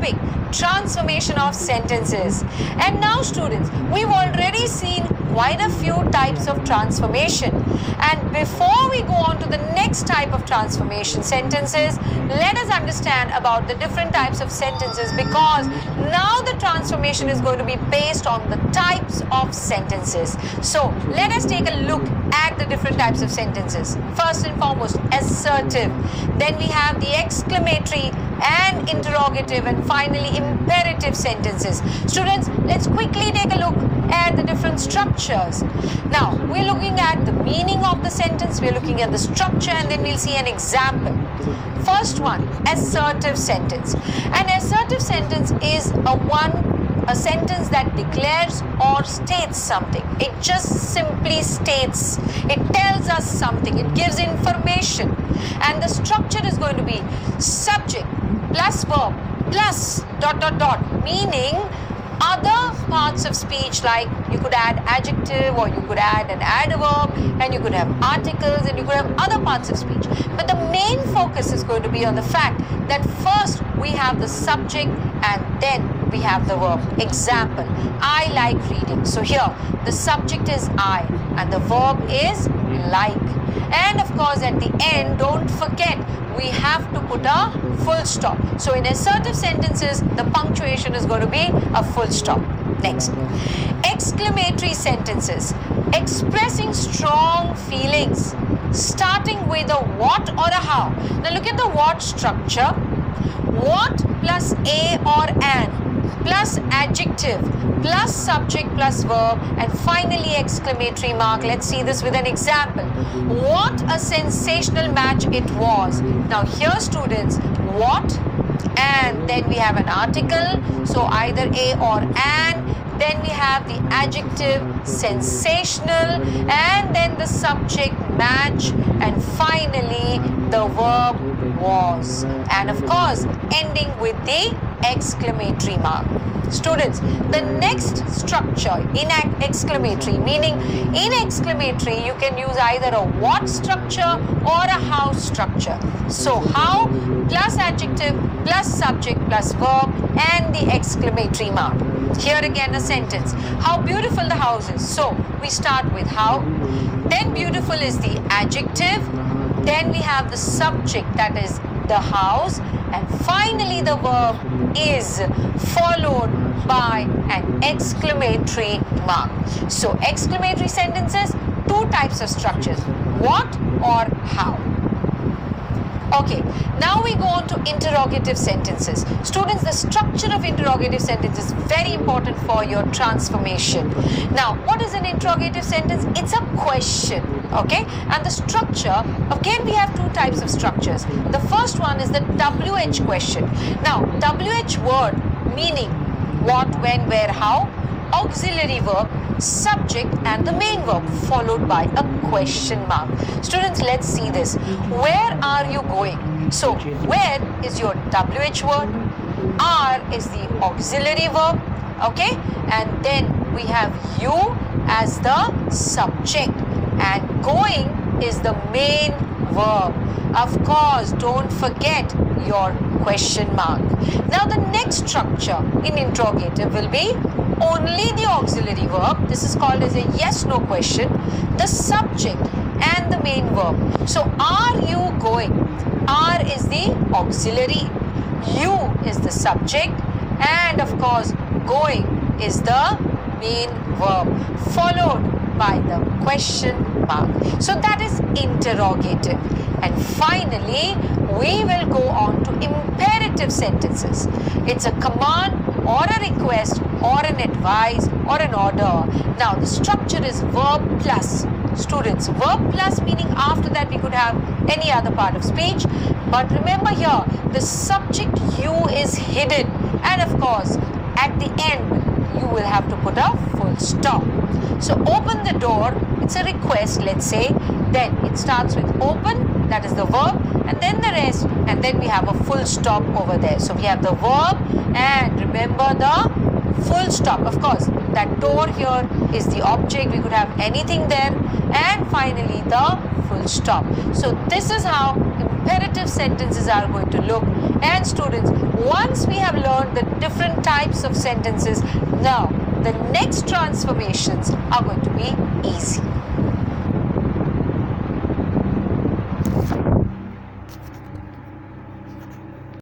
topic, transformation of sentences. And now students, we've already seen quite a few types of transformation. And before we go on to the next type of transformation sentences, let us understand about the different types of sentences, because now the transformation is going to be based on the types of sentences. So let us take a look at the different types of sentences. First and foremost, assertive. Then we have the exclamatory and interrogative, and finally imperative sentences. Students, let's quickly take a look at the different structures. Now, we're looking at the meaning of the sentence, we're looking at the structure, and then we'll see an example. First one, assertive sentence. An assertive sentence is a sentence that declares or states something. It just simply states, it tells us something, it gives information. And the structure is going to be subject plus verb plus ... meaning other parts of speech, like you could add adjective, or you could add an adverb, and you could have articles, and you could have other parts of speech. But the main focus is going to be on the fact that first we have the subject and then we have the verb. Example, I like reading. So here the subject is I and the verb is like. And of course at the end, don't forget, we have to put a full stop. So in assertive sentences, the punctuation is going to be a full stop. Next, exclamatory sentences, expressing strong feelings, starting with a what or a how. Now look at the what structure. What plus a or an plus adjective plus subject plus verb, and finally exclamatory mark. Let's see this with an example. What a sensational match it was. Now here students, what, and then we have an article, so either a or an, then we have the adjective sensational, and then the subject match, and finally the verb was, and of course ending with the exclamatory mark. Students, the next structure in exclamatory, meaning in exclamatory you can use either a what structure or a how structure. So how plus adjective plus subject plus verb and the exclamatory mark. Here again a sentence, how beautiful the house is. So we start with how, then beautiful is the adjective, then we have the subject, that is the house, and finally the verb is, followed by an exclamatory mark. So exclamatory sentences, two types of structures, what or how. Okay, now we go on to interrogative sentences. Students, the structure of interrogative sentence is very important for your transformation. Now, what is an interrogative sentence? It's a question, okay? And the structure, again, we have two types of structures. The first one is the WH question. Now, WH word meaning what, when, where, how, auxiliary verb, subject and the main verb followed by a question mark. Students, let's see this. Where are you going? So where is your WH word, are is the auxiliary verb, okay, and then we have you as the subject and going is the main verb. Of course, don't forget your question mark. Now the next structure in interrogative will be only the auxiliary verb. This is called as a yes/no question, the subject and the main verb. So are you going? Are is the auxiliary, you is the subject, and of course going is the main verb followed by the question mark. So that is interrogative. And finally, we will go on to imperative sentences. It's a command or a request or an advice or an order. Now, the structure is verb plus. Students, verb plus meaning after that we could have any other part of speech. But remember here, the subject you is hidden. And of course, at the end, you will have to put a full stop. So open the door, it's a request, let's say. Then it starts with open, that is the verb, and then the rest, and then we have a full stop over there. So we have the verb, and remember the full stop. Of course, that door here is the object, we could have anything there, and finally the full stop. So this is how imperative sentences are going to look. And students, once we have learned the different types of sentences, now the next transformations are going to be easy.